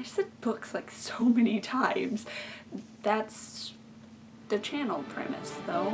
I said books like so many times. That's the channel premise, though.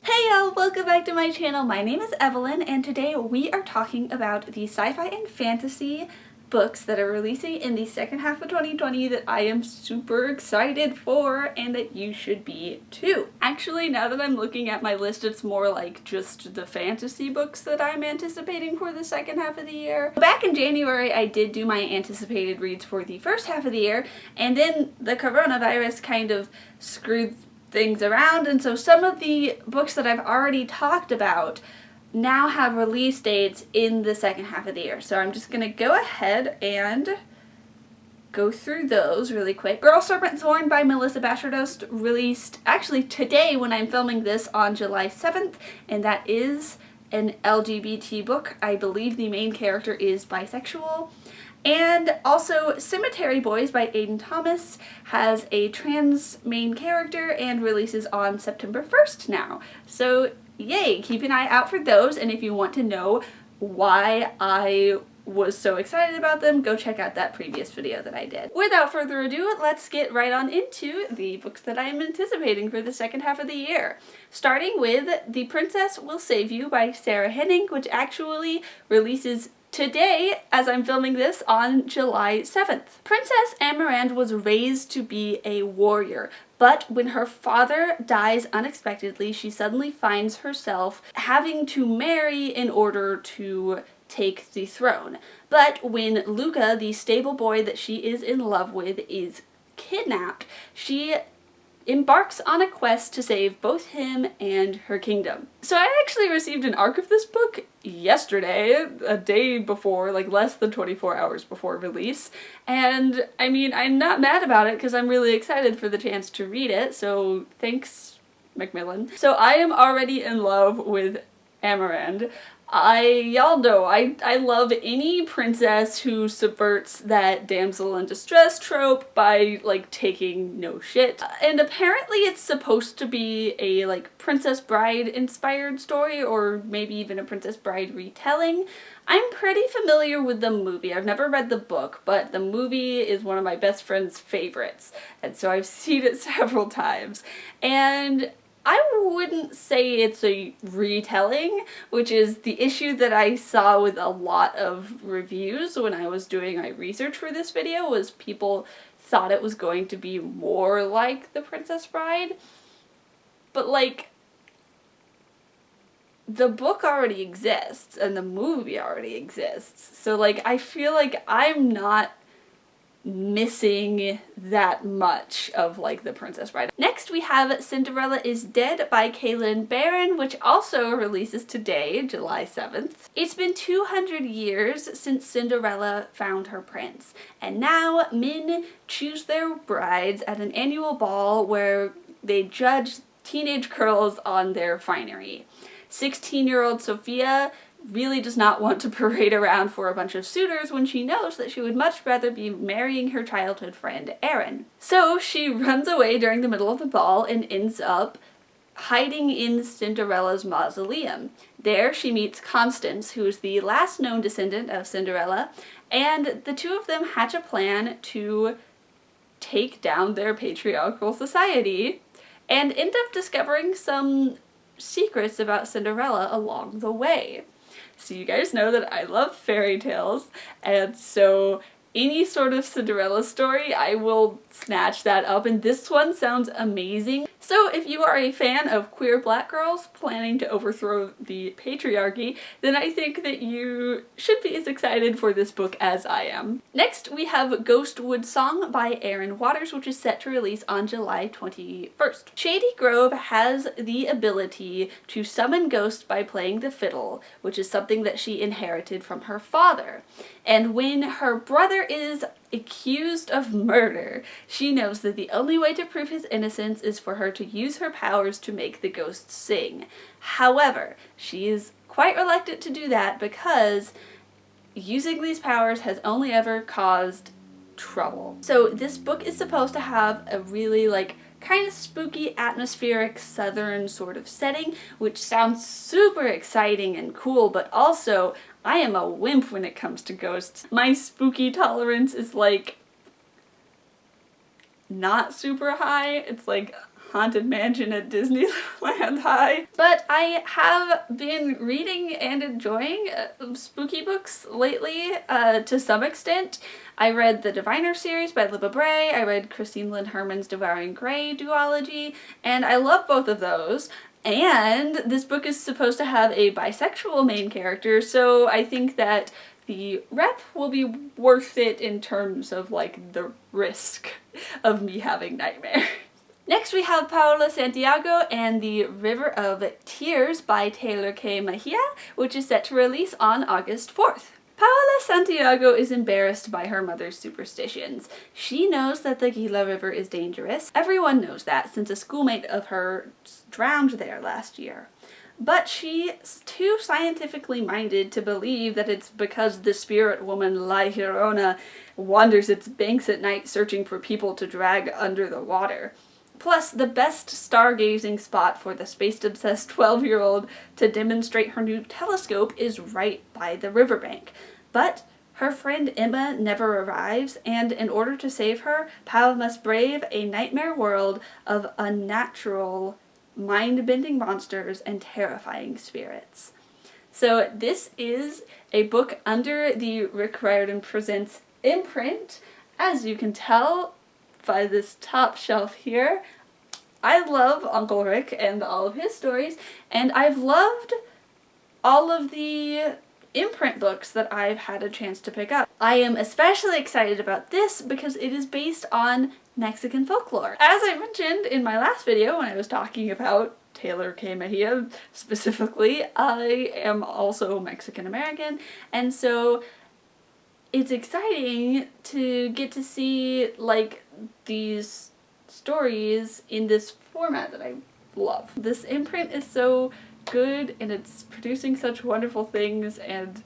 Hey y'all, welcome back to my channel. My name is Evelyn, and today we are talking about the sci-fi and fantasy books that are releasing in the second half of 2020 that I am super excited for and that you should be too. Actually, now that I'm looking at my list, it's more like just the fantasy books that I'm anticipating for the second half of the year. Back in January, I did do my anticipated reads for the first half of the year, and then the coronavirus kind of screwed things around, and so some of the books that I've already talked about now have release dates in the second half of the year. So I'm just gonna go ahead and go through those really quick. Girl Serpent Thorn by Melissa Bashardost released actually today when I'm filming this on July 7th, and that is an LGBT book. I believe the main character is bisexual. And also Cemetery Boys by Aiden Thomas has a trans main character and releases on September 1st now. So yay, keep an eye out for those, and if you want to know why I was so excited about them, go check out that previous video that I did. Without further ado, let's get right on into the books that I am anticipating for the second half of the year. Starting with The Princess Will Save You by Sarah Henning, which actually releases today, as I'm filming this, on July 7th. Princess Amarand was raised to be a warrior, but when her father dies unexpectedly, she suddenly finds herself having to marry in order to take the throne. But when Luca, the stable boy that she is in love with, is kidnapped, she embarks on a quest to save both him and her kingdom. So I actually received an arc of this book yesterday, a day before, like less than 24 hours before release, and I mean, I'm not mad about it because I'm really excited for the chance to read it, so thanks, Macmillan. So I am already in love with Amarand. Y'all know, I love any princess who subverts that damsel in distress trope by, like, taking no shit. And apparently it's supposed to be a, like, Princess Bride inspired story, or maybe even a Princess Bride retelling. I'm pretty familiar with the movie. I've never read the book, but the movie is one of my best friend's favorites, and so I've seen it several times. And I wouldn't say it's a retelling, which is the issue that I saw with a lot of reviews when I was doing my research for this video, was people thought it was going to be more like The Princess Bride. But, like, the book already exists and the movie already exists, so, like, I feel like I'm not missing that much of, like, the Princess Bride. Next we have Cinderella Is Dead by Kaylin Barron, which also releases today, July 7th. It's been 200 years since Cinderella found her prince, and now men choose their brides at an annual ball where they judge teenage girls on their finery. 16-year-old Sophia really does not want to parade around for a bunch of suitors when she knows that she would much rather be marrying her childhood friend, Aaron. So she runs away during the middle of the ball and ends up hiding in Cinderella's mausoleum. There she meets Constance, who is the last known descendant of Cinderella, and the two of them hatch a plan to take down their patriarchal society and end up discovering some secrets about Cinderella along the way. So you guys know that I love fairy tales, and so any sort of Cinderella story, I will snatch that up, and this one sounds amazing. So if you are a fan of queer black girls planning to overthrow the patriarchy, then I think that you should be as excited for this book as I am. Next we have Ghostwood Song by Erin Waters, which is set to release on July 21st. Shady Grove has the ability to summon ghosts by playing the fiddle, which is something that she inherited from her father. And when her brother is accused of murder, she knows that the only way to prove his innocence is for her to use her powers to make the ghosts sing. However, she is quite reluctant to do that because using these powers has only ever caused trouble. So this book is supposed to have a really, like, kind of spooky, atmospheric, southern sort of setting, which sounds super exciting and cool, but also I am a wimp when it comes to ghosts. My spooky tolerance is like not super high. It's like Haunted Mansion at Disneyland high. But I have been reading and enjoying spooky books lately to some extent. I read the Diviner series by Libba Bray, I read Christine Lynn Herman's Devouring Grey duology, and I love both of those. And this book is supposed to have a bisexual main character, so I think that the rep will be worth it in terms of like the risk of me having nightmares. Next we have Paola Santiago and the River of Tears by Taylor K. Mejia, which is set to release on August 4th. Paola Santiago is embarrassed by her mother's superstitions. She knows that the Gila River is dangerous. Everyone knows that since a schoolmate of hers drowned there last year. But she's too scientifically minded to believe that it's because the spirit woman La Llorona wanders its banks at night searching for people to drag under the water. Plus, the best stargazing spot for the space-obsessed 12-year-old to demonstrate her new telescope is right by the riverbank. But her friend Emma never arrives, and in order to save her, Paola must brave a nightmare world of unnatural, mind-bending monsters and terrifying spirits. So this is a book under the Rick Riordan Presents imprint. As you can tell by this top shelf here, I love Uncle Rick and all of his stories, and I've loved all of the imprint books that I've had a chance to pick up. I am especially excited about this because it is based on Mexican folklore. As I mentioned in my last video when I was talking about Taylor K. Mejia specifically, I am also Mexican American, and so it's exciting to get to see like these stories in this format that I love. This imprint is so good and it's producing such wonderful things, and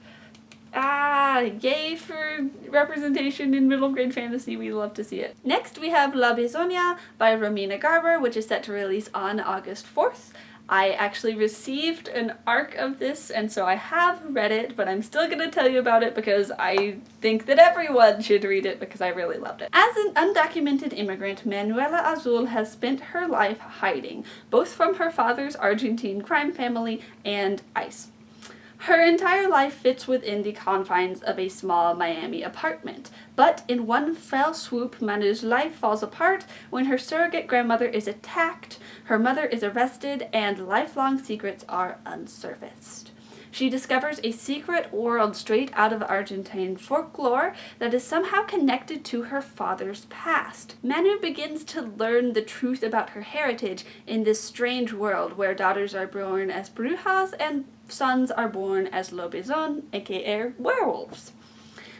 yay for representation in middle grade fantasy. We love to see it. Next we have La Bisonia by Romina Garber, which is set to release on August 4th. I actually received an arc of this, and so I have read it, but I'm still going to tell you about it because I think that everyone should read it because I really loved it. As an undocumented immigrant, Manuela Azul has spent her life hiding, both from her father's Argentine crime family and ICE. Her entire life fits within the confines of a small Miami apartment, but in one fell swoop, Manu's life falls apart when her surrogate grandmother is attacked, her mother is arrested, and lifelong secrets are unsurfaced. She discovers a secret world straight out of Argentine folklore that is somehow connected to her father's past. Manu begins to learn the truth about her heritage in this strange world where daughters are born as brujas and sons are born as lobizon, aka werewolves.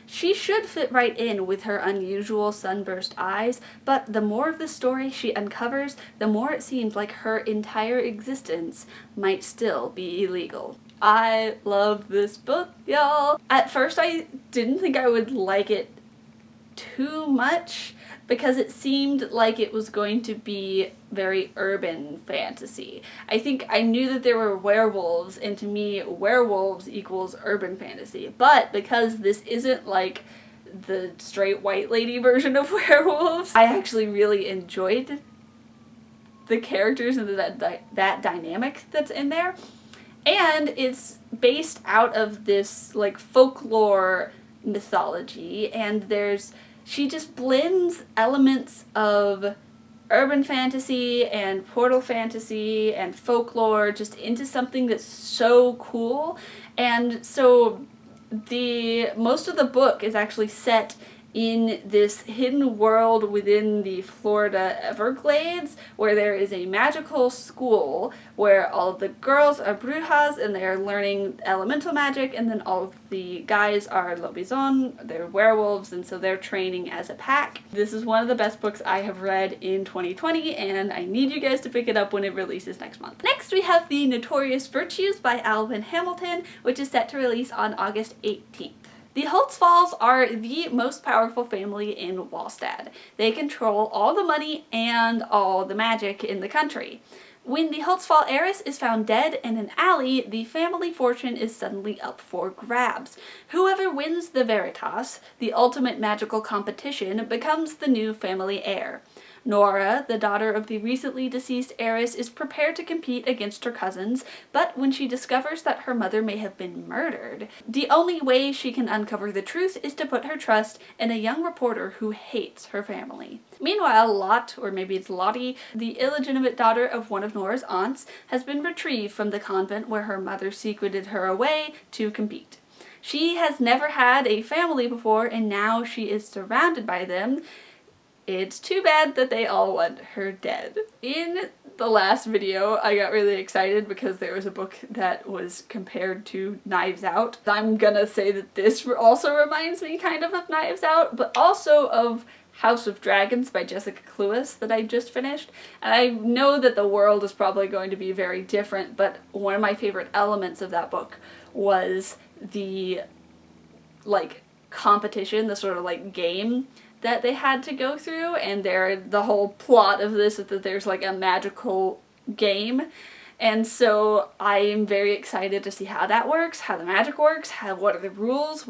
She should fit right in with her unusual sunburst eyes, but the more of the story she uncovers, the more it seems like her entire existence might still be illegal. I love this book, y'all. At first I didn't think I would like it too much because it seemed like it was going to be very urban fantasy. I think I knew that there were werewolves, and to me werewolves equals urban fantasy, but because this isn't like the straight white lady version of werewolves, I actually really enjoyed the characters and that dynamic that's in there. And it's based out of this like folklore mythology, and she just blends elements of urban fantasy and portal fantasy and folklore just into something that's so cool. And so most of the book is actually set in this hidden world within the Florida Everglades, where there is a magical school where all of the girls are brujas and they're learning elemental magic, and then all of the guys are lobizon, they're werewolves, and so they're training as a pack. This is one of the best books I have read in 2020, and I need you guys to pick it up when it releases next month. Next we have The Notorious Virtues by Alvin Hamilton, which is set to release on August 18th. The Holtzfalls are the most powerful family in Wallstad. They control all the money and all the magic in the country. When the Holtzfall heiress is found dead in an alley, the family fortune is suddenly up for grabs. Whoever wins the Veritas, the ultimate magical competition, becomes the new family heir. Nora, the daughter of the recently deceased heiress, is prepared to compete against her cousins, but when she discovers that her mother may have been murdered, the only way she can uncover the truth is to put her trust in a young reporter who hates her family. Meanwhile, Lot, or maybe it's Lottie, the illegitimate daughter of one of Nora's aunts, has been retrieved from the convent where her mother secreted her away to compete. She has never had a family before, and now she is surrounded by them. It's too bad that they all want her dead. In the last video, I got really excited because there was a book that was compared to Knives Out. I'm gonna say that this also reminds me kind of Knives Out, but also of House of Dragons by Jessica Cluess that I just finished. And I know that the world is probably going to be very different, but one of my favorite elements of that book was the, like, competition, the sort of, like, game that they had to go through, and the whole plot of this is that there's like a magical game, and so I am very excited to see how that works, how the magic works, what are the rules,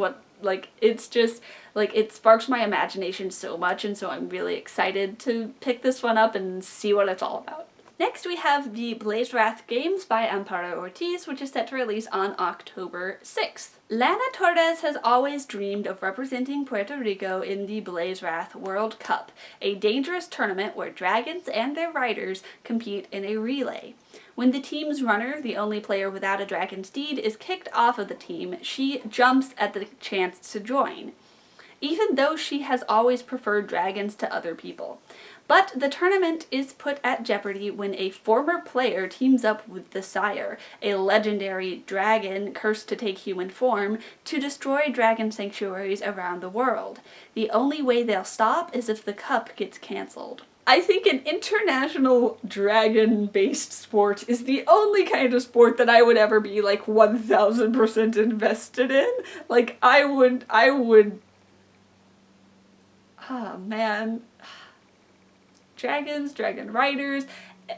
it's just, like, it sparks my imagination so much, and so I'm really excited to pick this one up and see what it's all about. Next we have the Blaze Wrath games by Amparo Ortiz, which is set to release on October 6th. Lana Torres has always dreamed of representing Puerto Rico in the Blaze Wrath World Cup, a dangerous tournament where dragons and their riders compete in a relay. When the team's runner, the only player without a dragon steed, is kicked off of the team, she jumps at the chance to join, even though she has always preferred dragons to other people. But the tournament is put at jeopardy when a former player teams up with the Sire, a legendary dragon cursed to take human form, to destroy dragon sanctuaries around the world. The only way they'll stop is if the cup gets cancelled. I think an international dragon-based sport is the only kind of sport that I would ever be, like, 1000% invested in. Like, I would, oh man. Dragons, dragon riders.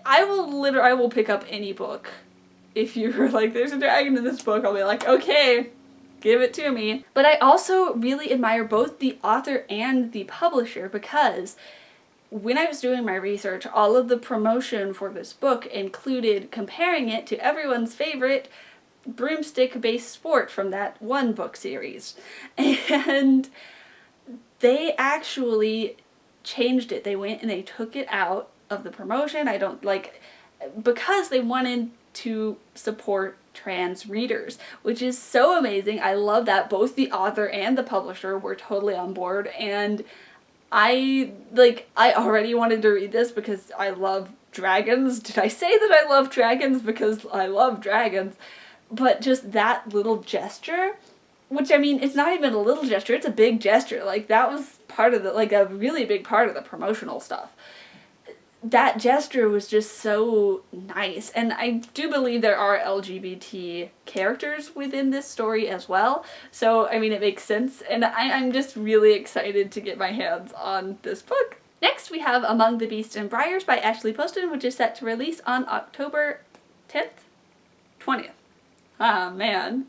I will pick up any book. If you're like, there's a dragon in this book, I'll be like, okay, give it to me. But I also really admire both the author and the publisher, because when I was doing my research, all of the promotion for this book included comparing it to everyone's favorite broomstick-based sport from that one book series. And they actually changed it. They went and they took it out of the promotion. Because they wanted to support trans readers, which is so amazing. I love that both the author and the publisher were totally on board, and I already wanted to read this because I love dragons. Did I say that I love dragons because I love dragons? But just that little gesture, which, I mean, it's not even a little gesture, it's a big gesture. Like, that was part of a really big part of the promotional stuff. That gesture was just so nice, and I do believe there are LGBT characters within this story as well, so, I mean, it makes sense, and I'm just really excited to get my hands on this book. Next, we have Among the Beasts and Briars by Ashley Poston, which is set to release on October 10th? 20th. Ah, man.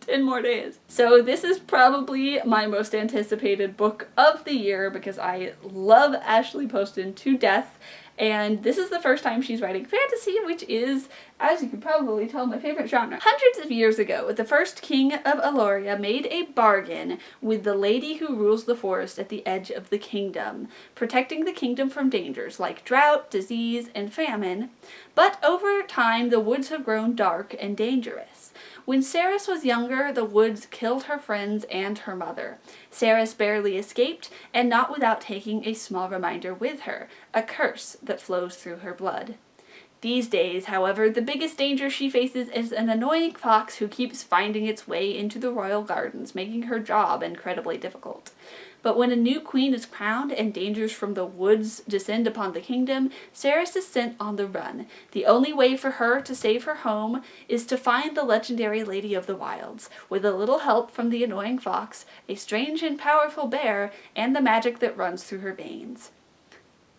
10 more days. So this is probably my most anticipated book of the year because I love Ashley Poston to death, and this is the first time she's writing fantasy, which is, as you can probably tell, my favorite genre. Hundreds of years ago, the first king of Aloria made a bargain with the lady who rules the forest at the edge of the kingdom, protecting the kingdom from dangers like drought, disease, and famine. But over time, the woods have grown dark and dangerous. When Ceres was younger, the woods killed her friends and her mother. Ceres barely escaped, and not without taking a small reminder with her, a curse that flows through her blood. These days, however, the biggest danger she faces is an annoying fox who keeps finding its way into the royal gardens, making her job incredibly difficult. But when a new queen is crowned and dangers from the woods descend upon the kingdom, Ceres is sent on the run. The only way for her to save her home is to find the legendary Lady of the Wilds, with a little help from the annoying fox, a strange and powerful bear, and the magic that runs through her veins.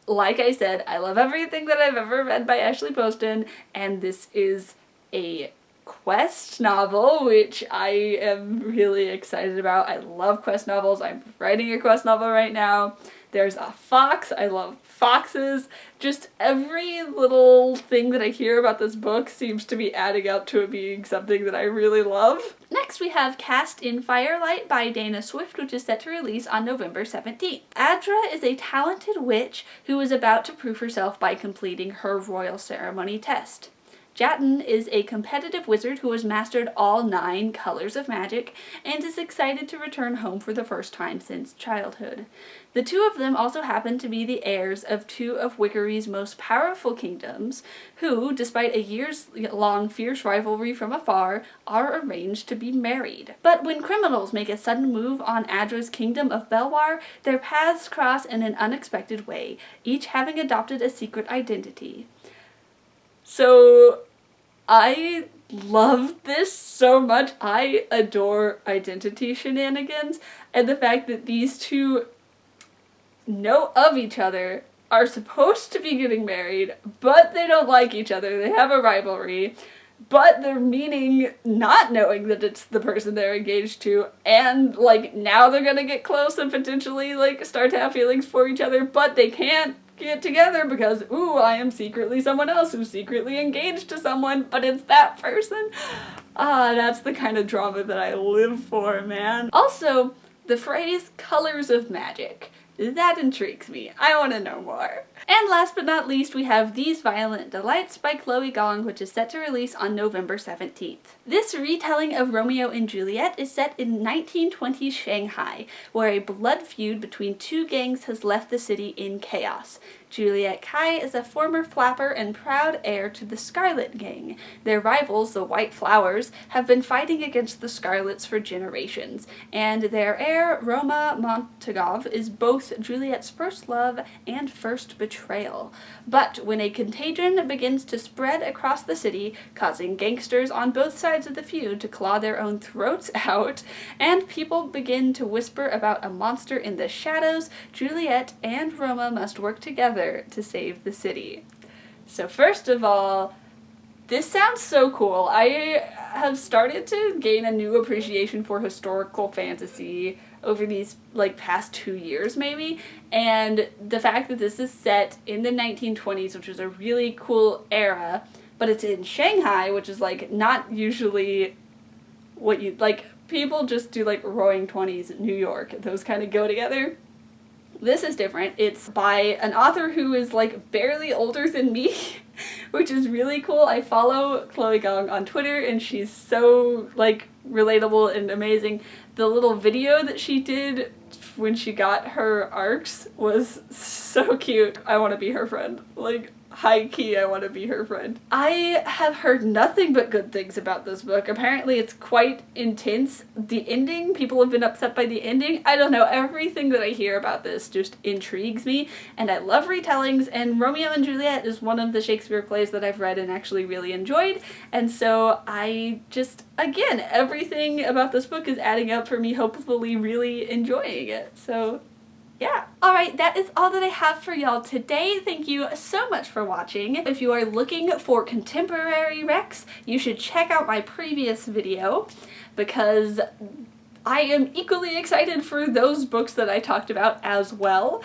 like I said, I love everything that I've ever read by Ashley Poston, and this is a quest novel, which I am really excited about. I love quest novels. I'm writing a quest novel right now. There's a fox. I love foxes. Just every little thing that I hear about this book seems to be adding up to it being something that I really love. Next we have Cast in Firelight by Dana Swift, which is set to release on November 17th. Adra is a talented witch who is about to prove herself by completing her royal ceremony test. Jatin is a competitive wizard who has mastered all 9 colors of magic and is excited to return home for the first time since childhood. The two of them also happen to be the heirs of 2 of Wickery's most powerful kingdoms, who, despite a years-long fierce rivalry from afar, are arranged to be married. But when criminals make a sudden move on Adra's kingdom of Belwar, their paths cross in an unexpected way, each having adopted a secret identity. So, I love this so much. I adore identity shenanigans, and the fact that these two know of each other, are supposed to be getting married, but they don't like each other. They have a rivalry, but they're meaning not knowing that it's the person they're engaged to, and, like, now they're gonna get close and potentially, like, start to have feelings for each other, but they can't get together because, ooh, I am secretly someone else who's secretly engaged to someone, but it's that person. That's the kind of drama that I live for, man. Also, the phrase colors of magic. That intrigues me. I want to know more. And last but not least, we have These Violent Delights by Chloe Gong, which is set to release on November 17th. This retelling of Romeo and Juliet is set in 1920s Shanghai, where a blood feud between 2 gangs has left the city in chaos. Juliet Kai is a former flapper and proud heir to the Scarlet Gang. Their rivals, the White Flowers, have been fighting against the Scarlets for generations, and their heir, Roma Montagov, is both Juliet's first love and first betrayal. But when a contagion begins to spread across the city, causing gangsters on both sides of the feud to claw their own throats out, and people begin to whisper about a monster in the shadows, Juliet and Roma must work together to save the city. So first of all, this sounds so cool. I have started to gain a new appreciation for historical fantasy over these, like, past 2 years maybe, and the fact that this is set in the 1920s, which was a really cool era, but it's in Shanghai, which is, like, not usually what you, like, people just do, like, Roaring Twenties in New York. Those kind of go together. This is different. It's by an author who is, like, barely older than me, which is really cool. I follow Chloe Gong on Twitter, and she's so, like, relatable and amazing. The little video that she did when she got her arcs was so cute. I want to be her friend. Like, high key, I want to be her friend. I have heard nothing but good things about this book. Apparently it's quite intense. The ending, people have been upset by the ending. I don't know, everything that I hear about this just intrigues me, and I love retellings, and Romeo and Juliet is one of the Shakespeare plays that I've read and actually really enjoyed, and so I just, again, everything about this book is adding up for me hopefully really enjoying it, so yeah. Alright, that is all that I have for y'all today. Thank you so much for watching. If you are looking for contemporary recs, you should check out my previous video, because I am equally excited for those books that I talked about as well.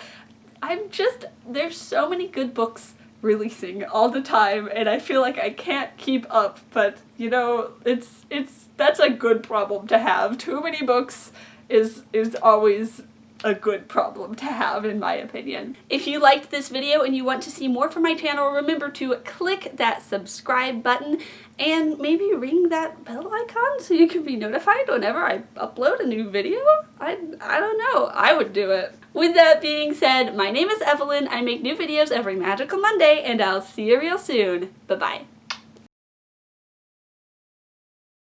There's so many good books releasing all the time, and I feel like I can't keep up, but, you know, that's a good problem to have. Too many books is always a good problem to have, in my opinion. If you liked this video and you want to see more from my channel, remember to click that subscribe button and maybe ring that bell icon so you can be notified whenever I upload a new video. I don't know, I would do it. With that being said, my name is Evelyn, I make new videos every magical Monday, and I'll see you real soon. Bye-bye.